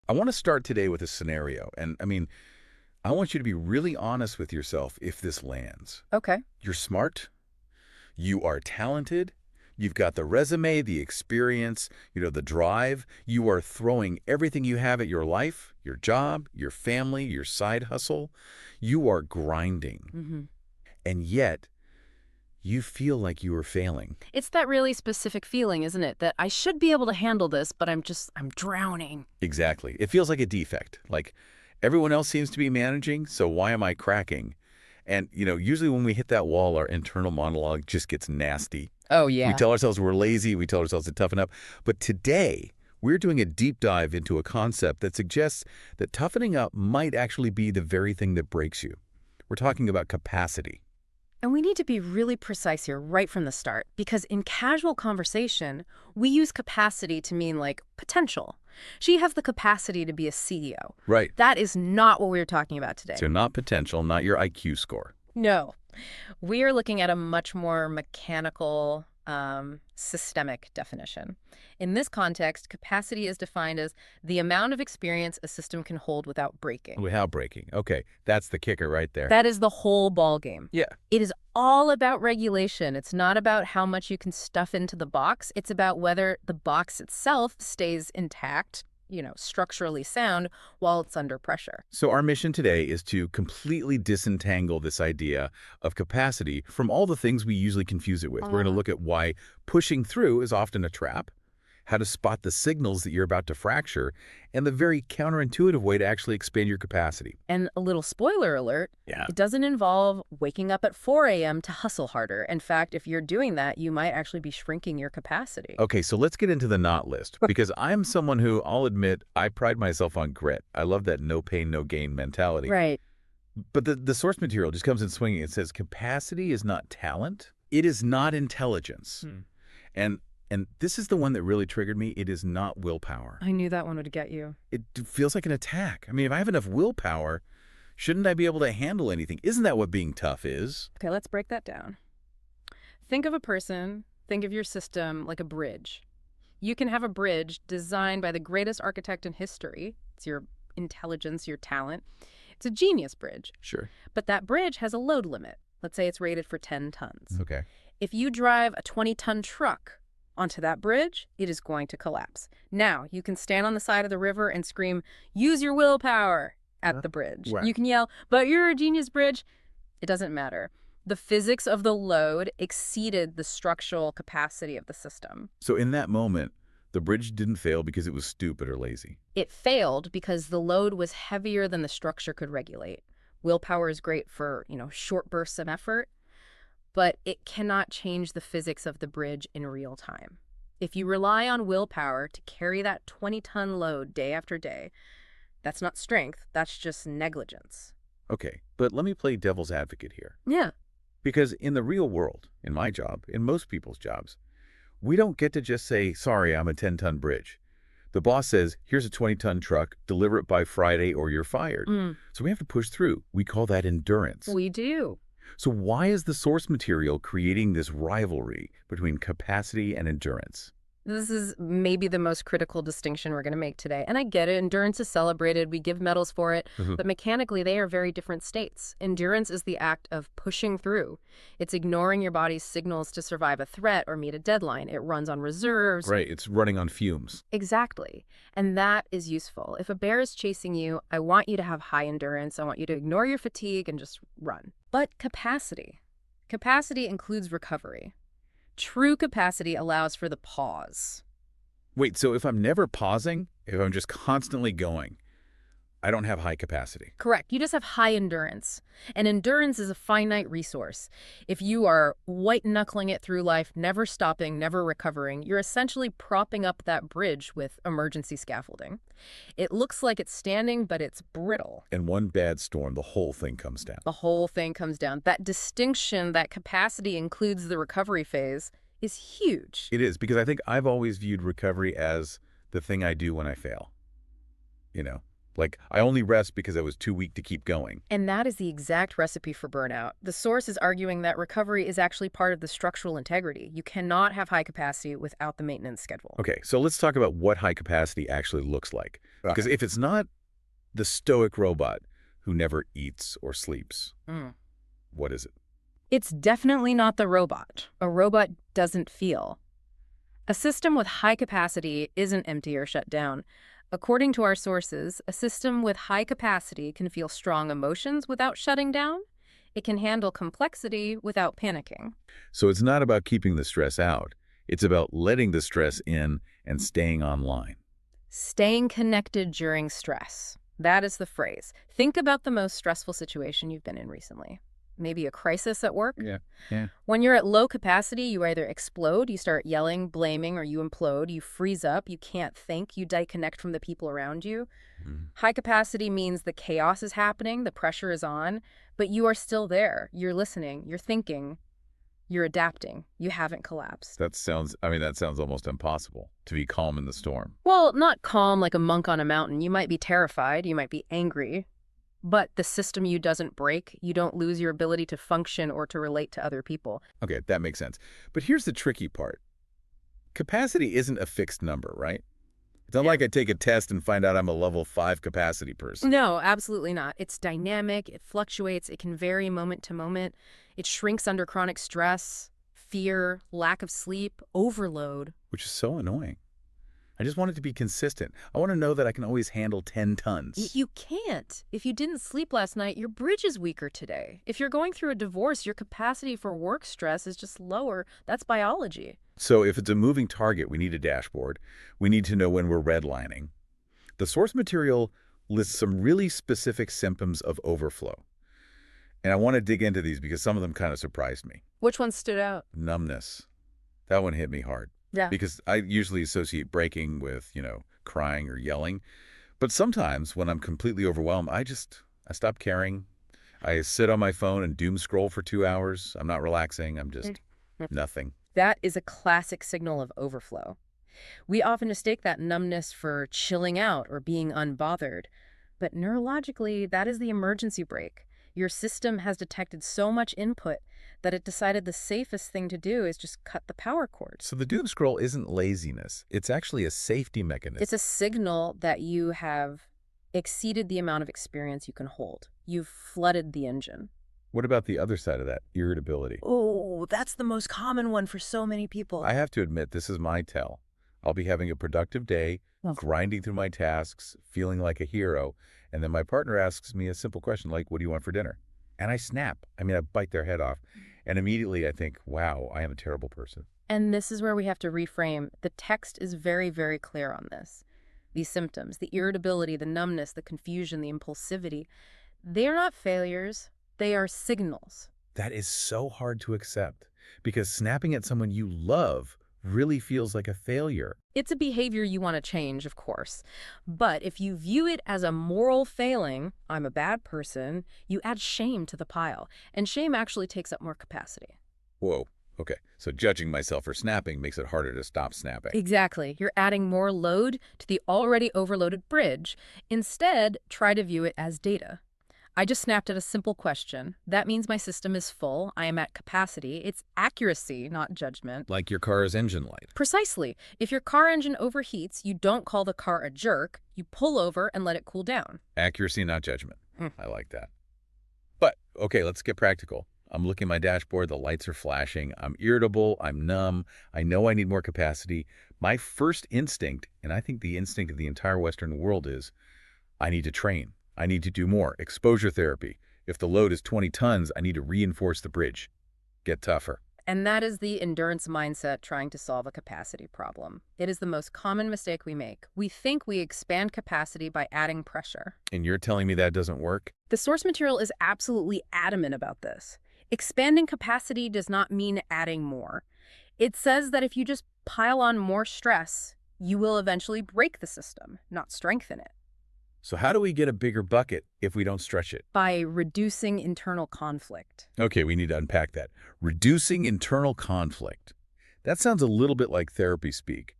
I want to start today with a scenario. And I mean, I want you to be really honest with yourself if this lands. Okay. You're smart. You are talented. You've got the resume, the experience, the drive. You are throwing everything you have at your life, your job, your family, your side hustle. You are grinding. hmm And yet, you feel like you are failing. It's that really specific feeling, isn't it? That I should be able to handle this, but I'm drowning. Exactly. It feels like a defect. Like everyone else seems to be managing, so why am I cracking? And, usually when we hit that wall, our internal monologue just gets nasty. Oh, We yeah. tell ourselves we're lazy. We tell ourselves to toughen up. But today, we're doing a deep dive into a concept that suggests that toughening up might actually be the very thing that breaks you. We're talking about capacity. And we need to be really precise here right from the start, because in casual conversation, we use capacity to mean like potential. She has the capacity to be a CEO. Right. That is not what we're talking about today. So not potential, not your IQ score. No. We are looking at a much more mechanical, systemic definition. In this context, capacity is defined as the amount of experience a system can hold without breaking. Without breaking. Okay, that's the kicker right there. That is the whole ball game. Yeah. It is all about regulation. It's not about how much you can stuff into the box. It's about whether the box itself stays intact, structurally sound while it's under pressure. So our mission today is to completely disentangle this idea of capacity from all the things we usually confuse it with. We're going to look at why pushing through is often a trap, how to spot the signals that you're about to fracture, and the very counterintuitive way to actually expand your capacity. And a little spoiler alert, Yeah. it doesn't involve waking up at 4 a.m. to hustle harder. In fact, if you're doing that, you might actually be shrinking your capacity. Okay, so let's get into the not list, because I'm someone who, I'll admit, I pride myself on grit. I love that no pain, no gain mentality. Right. But the source material just comes in swinging. It says capacity is not talent. It is not intelligence. And this is the one that really triggered me. It is not willpower. I knew that one would get you. It feels like an attack. I mean, if I have enough willpower, shouldn't I be able to handle anything? Isn't that what being tough is? Okay, let's break that down. Think of a person, think of your system like a bridge. You can have a bridge designed by the greatest architect in history. It's your intelligence, your talent. It's a genius bridge. Sure. But that bridge has a load limit. Let's say it's rated for 10 tons. Okay. If you drive a 20-ton truck onto that bridge, it is going to collapse. Now, you can stand on the side of the river and scream, "Use your willpower," at the bridge. Right. You can yell, "But you're a genius bridge." It doesn't matter. The physics of the load exceeded the structural capacity of the system. So in that moment, the bridge didn't fail because it was stupid or lazy. It failed because the load was heavier than the structure could regulate. Willpower is great for, short bursts of effort, but it cannot change the physics of the bridge in real time. If you rely on willpower to carry that 20-ton load day after day, that's not strength, that's just negligence. Okay, but let me play devil's advocate here. Yeah. Because in the real world, in my job, in most people's jobs, we don't get to just say, sorry, I'm a 10-ton bridge. The boss says, here's a 20-ton truck, deliver it by Friday or you're fired. So we have to push through. We call that endurance. We do. So why is the source material creating this rivalry between capacity and endurance? This is maybe the most critical distinction we're going to make today. And I get it. Endurance is celebrated. We give medals for it. But mechanically, they are very different states. Endurance is the act of pushing through. It's ignoring your body's signals to survive a threat or meet a deadline. It runs on reserves. Right, it's running on fumes. Exactly. And that is useful. If a bear is chasing you, I want you to have high endurance. I want you to ignore your fatigue and just run. But capacity. Capacity includes recovery. True capacity allows for the pause. Wait, so if I'm never pausing, if I'm just constantly going, I don't have high capacity. Correct. You just have high endurance. And endurance is a finite resource. If you are white-knuckling it through life, never stopping, never recovering, you're essentially propping up that bridge with emergency scaffolding. It looks like it's standing, but it's brittle. And one bad storm, the whole thing comes down. The whole thing comes down. That distinction, that capacity includes the recovery phase, is huge. It is, because I think I've always viewed recovery as the thing I do when I fail. Like, I only rest because I was too weak to keep going. And that is the exact recipe for burnout. The source is arguing that recovery is actually part of the structural integrity. You cannot have high capacity without the maintenance schedule. Okay, so let's talk about what high capacity actually looks like. Because Okay. if it's not the stoic robot who never eats or sleeps, Mm. what is it? It's definitely not the robot. A robot doesn't feel. A system with high capacity isn't empty or shut down. According to our sources, a system with high capacity can feel strong emotions without shutting down. It can handle complexity without panicking. So it's not about keeping the stress out. It's about letting the stress in and staying online. Staying connected during stress. That is the phrase. Think about the most stressful situation you've been in recently. Maybe a crisis at work. Yeah, yeah. When you're at low capacity, you either explode, you start yelling, blaming, or you implode, you freeze up, you can't think, you disconnect from the people around you. Mhm. High capacity means the chaos is happening, the pressure is on, but you are still there. You're listening, you're thinking, you're adapting. You haven't collapsed. That sounds almost impossible, to be calm in the storm. Well, not calm like a monk on a mountain. You might be terrified, you might be angry, but the system you doesn't break. You don't lose your ability to function or to relate to other people. Okay, that makes sense. But here's the tricky part. Capacity isn't a fixed number, right? It's not Yeah. like I take a test and find out I'm a level 5 capacity person. No, absolutely not. It's dynamic, it fluctuates, it can vary moment to moment. It shrinks under chronic stress, fear, lack of sleep, overload. Which is so annoying. I just want it to be consistent. I want to know that I can always handle 10 tons. You can't. If you didn't sleep last night, your bridge is weaker today. If you're going through a divorce, your capacity for work stress is just lower. That's biology. So if it's a moving target, we need a dashboard. We need to know when we're redlining. The source material lists some really specific symptoms of overflow. And I want to dig into these because some of them kind of surprised me. Which one stood out? Numbness. That one hit me hard. Yeah. Because I usually associate breaking with, crying or yelling. But sometimes when I'm completely overwhelmed, I stop caring. I sit on my phone and doom scroll for 2 hours. I'm not relaxing. I'm just nothing. That is a classic signal of overflow. We often mistake that numbness for chilling out or being unbothered. But neurologically, that is the emergency brake. Your system has detected so much input that it decided the safest thing to do is just cut the power cord. So the doom scroll isn't laziness. It's actually a safety mechanism. It's a signal that you have exceeded the amount of experience you can hold. You've flooded the engine. What about the other side of that, irritability? Oh, that's the most common one for so many people. I have to admit, this is my tell. I'll be having a productive day, grinding through my tasks, feeling like a hero, and then my partner asks me a simple question like, what do you want for dinner? And I snap. I bite their head off. And immediately I think, wow, I am a terrible person. And this is where we have to reframe. The text is very, very clear on this. These symptoms, the irritability, the numbness, the confusion, the impulsivity, they are not failures. They are signals. That is so hard to accept because snapping at someone you love really feels like a failure. It's a behavior you want to change, of course. But if you view it as a moral failing, I'm a bad person, you add shame to the pile. And shame actually takes up more capacity. Whoa. Okay. So judging myself for snapping makes it harder to stop snapping. Exactly. You're adding more load to the already overloaded bridge. Instead, try to view it as data. I just snapped at a simple question. That means my system is full. I am at capacity. It's accuracy, not judgment. Like your car's engine light. Precisely. If your car engine overheats, you don't call the car a jerk. You pull over and let it cool down. Accuracy, not judgment. I like that. But, okay, let's get practical. I'm looking at my dashboard. The lights are flashing. I'm irritable. I'm numb. I know I need more capacity. My first instinct, and I think the instinct of the entire Western world is, I need to train. I need to do more. Exposure therapy. If the load is 20 tons, I need to reinforce the bridge. Get tougher. And that is the endurance mindset trying to solve a capacity problem. It is the most common mistake we make. We think we expand capacity by adding pressure. And you're telling me that doesn't work? The source material is absolutely adamant about this. Expanding capacity does not mean adding more. It says that if you just pile on more stress, you will eventually break the system, not strengthen it. So how do we get a bigger bucket if we don't stretch it? By reducing internal conflict. Okay, we need to unpack that. Reducing internal conflict. That sounds a little bit like therapy speak.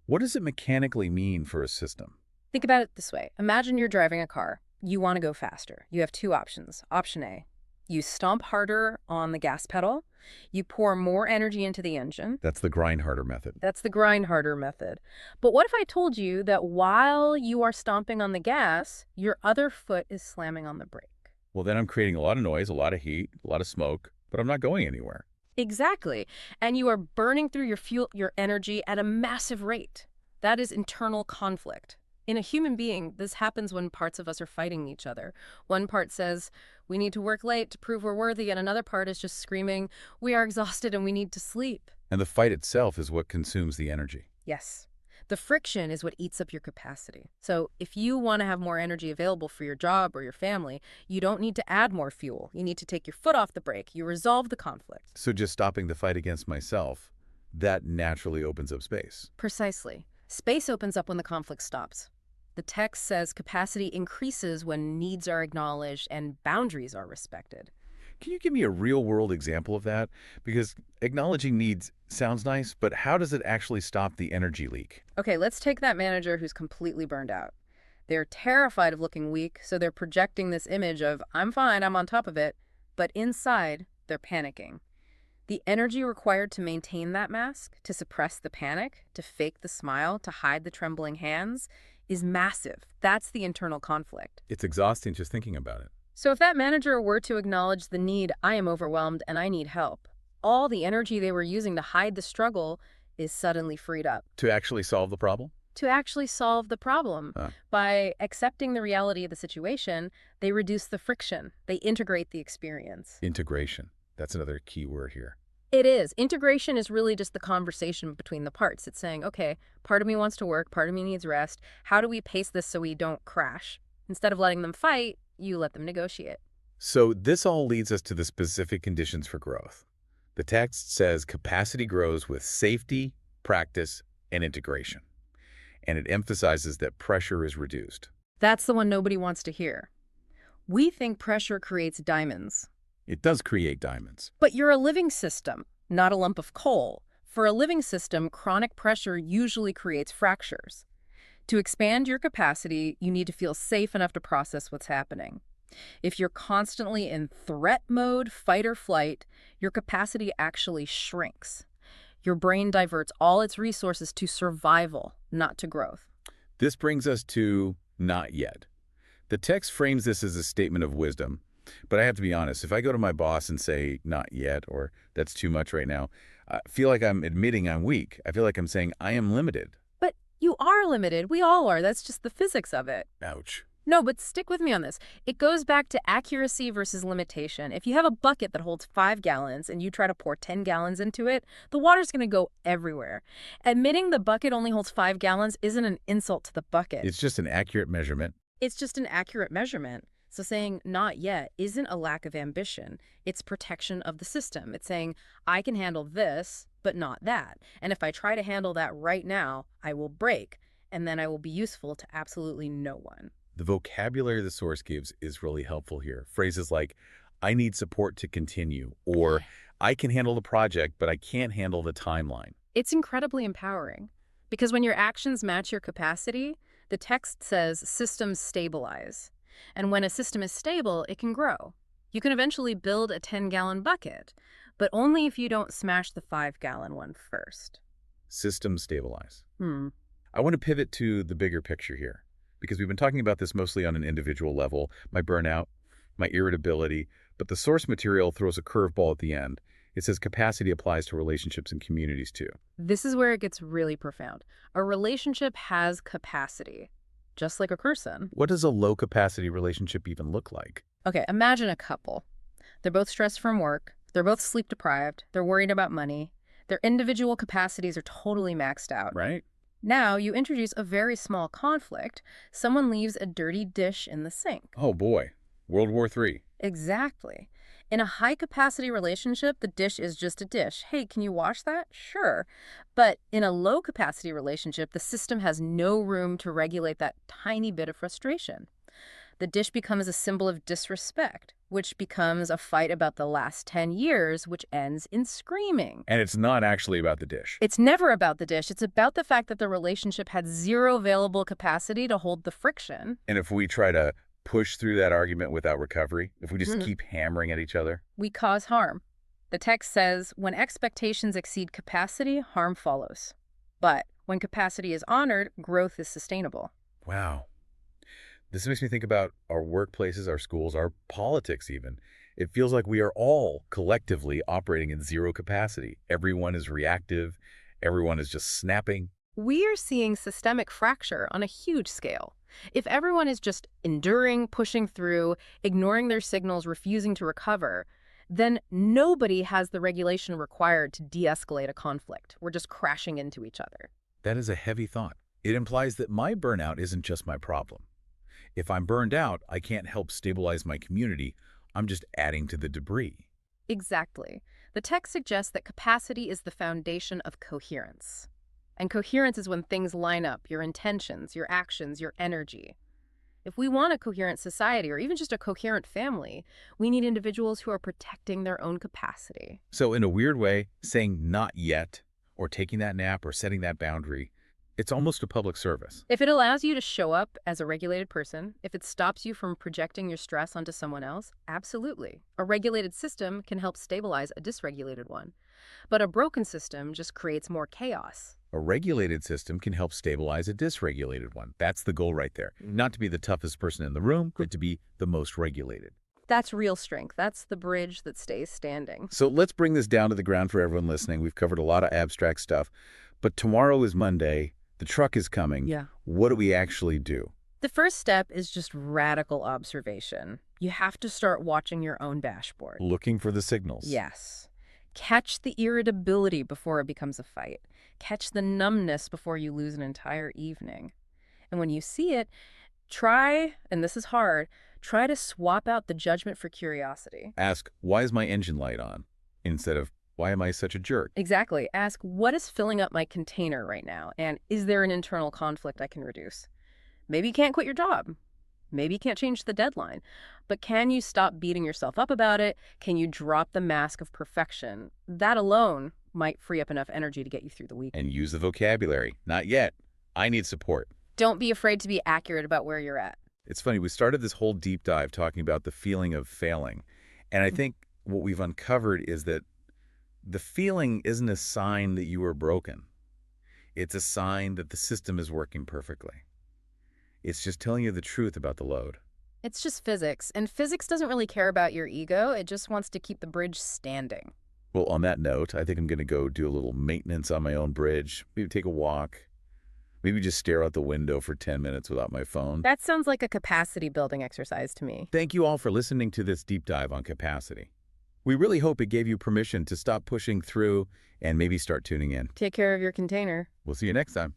What does it mechanically mean for a system? Think about it this way. Imagine you're driving a car. You want to go faster. You have two options. Option A, you stomp harder on the gas pedal. You pour more energy into the engine. That's the grind harder method. That's the grind harder method. But what if I told you that while you are stomping on the gas, your other foot is slamming on the brake? Well, then I'm creating a lot of noise, a lot of heat, a lot of smoke, but I'm not going anywhere. Exactly. And you are burning through your fuel, your energy at a massive rate. That is internal conflict. In a human being, this happens when parts of us are fighting each other. One part says, we need to work late to prove we're worthy, and another part is just screaming, we are exhausted and we need to sleep. And the fight itself is what consumes the energy. Yes. The friction is what eats up your capacity. So if you want to have more energy available for your job or your family, you don't need to add more fuel. You need to take your foot off the brake. You resolve the conflict. So just stopping the fight against myself, that naturally opens up space. Precisely. Space opens up when the conflict stops. The text says capacity increases when needs are acknowledged and boundaries are respected. Can you give me a real-world example of that? Because acknowledging needs sounds nice, but how does it actually stop the energy leak? Okay, let's take that manager who's completely burned out. They're terrified of looking weak, so they're projecting this image of, I'm fine, I'm on top of it. But inside, they're panicking. The energy required to maintain that mask, to suppress the panic, to fake the smile, to hide the trembling hands, is massive. That's the internal conflict. It's exhausting just thinking about it. So if that manager were to acknowledge the need, I am overwhelmed and I need help, all the energy they were using to hide the struggle is suddenly freed up. To actually solve the problem? To actually solve the problem. Huh. By accepting the reality of the situation, they reduce the friction. They integrate the experience. Integration. That's another key word here. It is. Integration is really just the conversation between the parts. It's saying, okay, part of me wants to work, part of me needs rest. How do we pace this so we don't crash? Instead of letting them fight, you let them negotiate. So this all leads us to the specific conditions for growth. The text says capacity grows with safety, practice, and integration. And it emphasizes that pressure is reduced. That's the one nobody wants to hear. We think pressure creates diamonds. It does create diamonds. But you're a living system, not a lump of coal. For a living system, chronic pressure usually creates fractures. To expand your capacity, you need to feel safe enough to process what's happening. If you're constantly in threat mode, fight or flight, your capacity actually shrinks. Your brain diverts all its resources to survival, not to growth. This brings us to not yet. The text frames this as a statement of wisdom. But I have to be honest, if I go to my boss and say, not yet, or that's too much right now, I feel like I'm admitting I'm weak. I feel like I'm saying I am limited. But you are limited. We all are. That's just the physics of it. Ouch. No, but stick with me on this. It goes back to accuracy versus limitation. If you have a bucket that holds 5 gallons and you try to pour 10 gallons into it, the water's going to go everywhere. Admitting the bucket only holds 5 gallons isn't an insult to the bucket. It's just an accurate measurement. It's just an accurate measurement. So saying not yet isn't a lack of ambition. It's protection of the system. It's saying, I can handle this, but not that. And if I try to handle that right now, I will break, and then I will be useful to absolutely no one. The vocabulary the source gives is really helpful here. Phrases like, I need support to continue, or I can handle the project, but I can't handle the timeline. It's incredibly empowering. Because when your actions match your capacity, the text says systems stabilize. And when a system is stable, it can grow. You can eventually build a 10-gallon bucket, but only if you don't smash the 5-gallon one first. Systems stabilize. I want to pivot to the bigger picture here, because we've been talking about this mostly on an individual level, my burnout, my irritability, but the source material throws a curveball at the end. It says capacity applies to relationships and communities too. This is where it gets really profound. A relationship has capacity. Just like a person. What does a low-capacity relationship even look like? Okay, imagine a couple. They're both stressed from work. They're both sleep-deprived. They're worried about money. Their individual capacities are totally maxed out. Right? Now, you introduce a very small conflict. Someone leaves a dirty dish in the sink. Oh boy, World War III. Exactly. In a high-capacity relationship, the dish is just a dish. Hey, can you wash that? Sure. But in a low-capacity relationship, the system has no room to regulate that tiny bit of frustration. The dish becomes a symbol of disrespect, which becomes a fight about the last 10 years, which ends in screaming. And it's not actually about the dish. It's never about the dish. It's about the fact that the relationship had zero available capacity to hold the friction. And if we try to push through that argument without recovery, if we just keep hammering at each other, We cause harm. The text says, when expectations exceed capacity, harm follows. But when capacity is honored, growth is sustainable. wow. This makes me think about our workplaces, our schools, our politics even. It feels like we are all collectively operating in zero capacity. Everyone is reactive. Everyone is just snapping. We are seeing systemic fracture on a huge scale. If everyone is just enduring, pushing through, ignoring their signals, refusing to recover, then nobody has the regulation required to de-escalate a conflict. We're just crashing into each other. That is a heavy thought. It implies that my burnout isn't just my problem. If I'm burned out, I can't help stabilize my community. I'm just adding to the debris. Exactly. The text suggests that capacity is the foundation of coherence. And coherence is when things line up, your intentions, your actions, your energy. If we want a coherent society, or even just a coherent family, we need individuals who are protecting their own capacity. So in a weird way, saying not yet, or taking that nap, or setting that boundary, it's almost a public service. If it allows you to show up as a regulated person, if it stops you from projecting your stress onto someone else, absolutely. A regulated system can help stabilize a dysregulated one. But a broken system just creates more chaos. A regulated system can help stabilize a dysregulated one. That's the goal right there. Not to be the toughest person in the room, but to be the most regulated. That's real strength. That's the bridge that stays standing. So let's bring this down to the ground for everyone listening. We've covered a lot of abstract stuff, but tomorrow is Monday. The truck is coming. Yeah. What do we actually do? The first step is just radical observation. You have to start watching your own dashboard. Looking for the signals. Yes. Catch the irritability before it becomes a fight. Catch the numbness before you lose an entire evening. And when you see it, try, and this is hard, try to swap out the judgment for curiosity. Ask, why is my engine light on? Instead of, why am I such a jerk? Exactly. Ask, what is filling up my container right now? And is there an internal conflict I can reduce? Maybe you can't quit your job. Maybe you can't change the deadline. But can you stop beating yourself up about it? Can you drop the mask of perfection? That alone might free up enough energy to get you through the week. And use the vocabulary. Not yet. I need support. Don't be afraid to be accurate about where you're at. It's funny, we started this whole deep dive talking about the feeling of failing. And I think what we've uncovered is that the feeling isn't a sign that you are broken. It's a sign that the system is working perfectly. It's just telling you the truth about the load. It's just physics, and physics doesn't really care about your ego. It just wants to keep the bridge standing. Well, on that note, I think I'm going to go do a little maintenance on my own bridge, maybe take a walk, maybe just stare out the window for 10 minutes without my phone. That sounds like a capacity building exercise to me. Thank you all for listening to this deep dive on capacity. We really hope it gave you permission to stop pushing through and maybe start tuning in. Take care of your container. We'll see you next time.